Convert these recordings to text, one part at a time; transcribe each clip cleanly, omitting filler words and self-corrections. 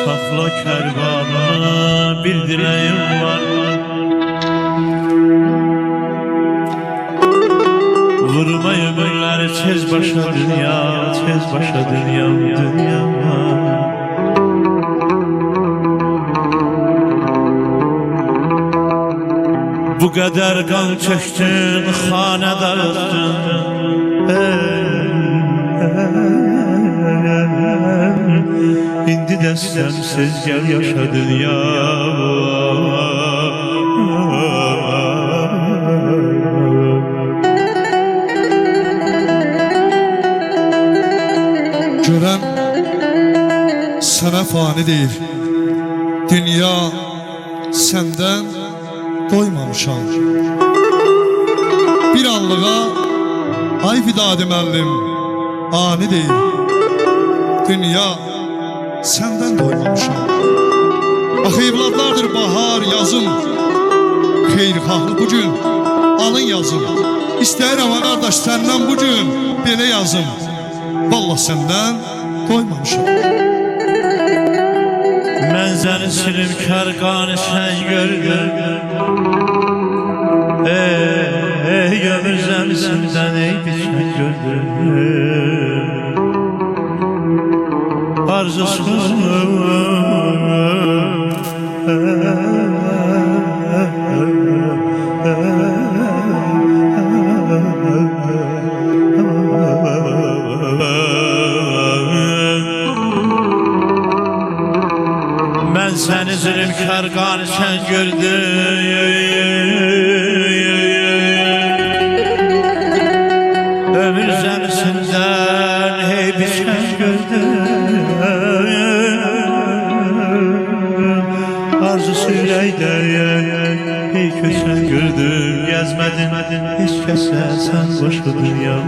Sakla kervanını, bir dileğim var. Vurma ömürleri tez başa dünya, tez başa dünya, dünya. Bu kadar kan çöktün, hane dağıttın. İndi de sensiz gel yaşa dünya. Görəm sənə fani deyil, dünya səndən doymamışam. Bir anlığa ay Fidadi müəllim ani deyil, dünya səndən doymamışam. Axı evladlardır bahar, yazım, xeyrxahlı bugün alın yazım. İstəyirəm ha qardaş səndən bugün belə yazım. Vallahi səndən doymamışam. Mənzəni silim kərqanı sən gördün. Ey gömür zəmzimdən eydi sən gördün. arzusu. Ben seni zulümkar qarşın gördüm. Ömür zəmisindən hey biçən gördüm. Arzusu ürəkdə hey köçən gördüm. Gəzmədin heç kəsə sən başqa dünya.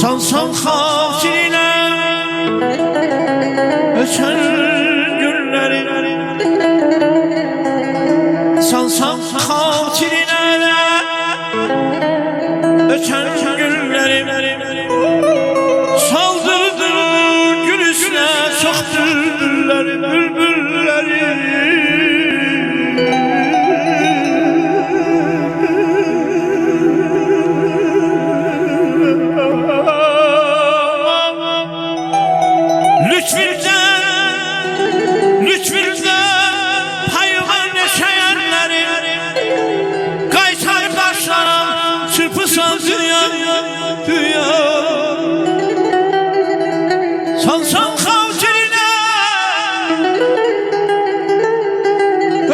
Sansan xatirinə öçən günləri, sansan xatirinə öçən günləri, saldırdın gül üstünə çox bülbülləri, bülbülləri. Lütfünden hayvan neşeyenleri, qaytar daşlara çırpısan dünya, dünya. Sansan xatirinə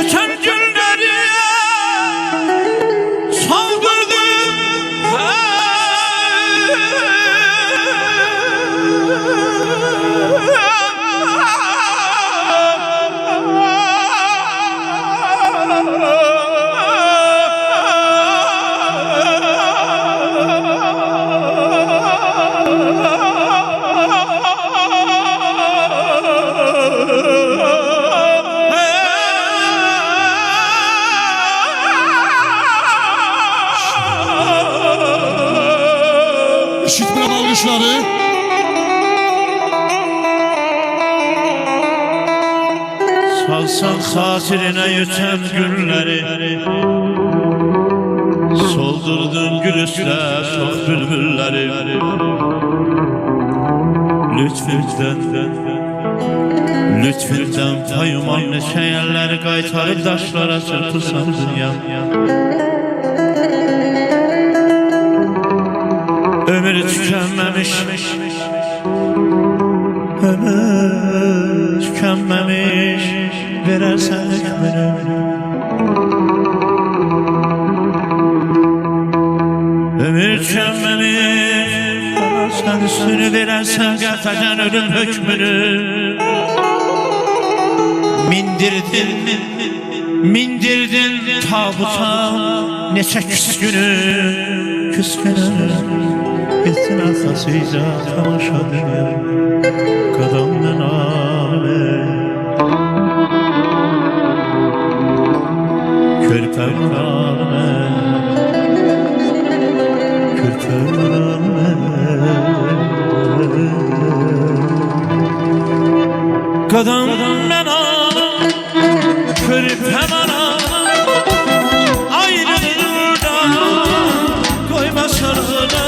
öçən günləri, saldırdım İşitmirəm alqışları. Salsan xatirinə ötən günləri, soldurdun gül üstə çox bülbülləri. Lütfündən payıman neşəyənləri, qaytarıb daşlara çırpırsan dünya. Ömür tükənməmiş, ömür tükənməmiş, verərsən hükmünü. Ömür tükənməmiş, verərsən üstünü, verərsən qəfədən ölüm hükmünü. Mindirdin tabuta neçə küskünü, küskünü. Ettin arxasıyla tamaşa dünya, qadamdan alimə. Körpəmin alimə, körpəmin alimə. Qadamdan alimə, körpəmin alimə. Ayrılırda koyma sarılına.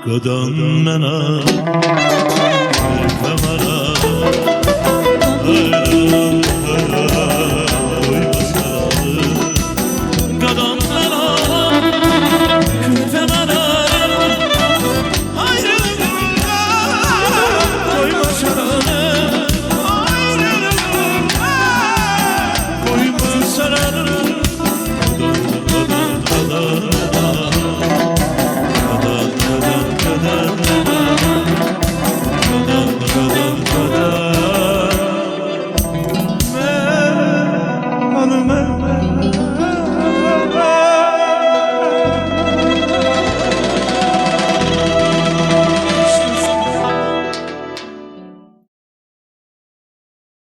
Qadam mənə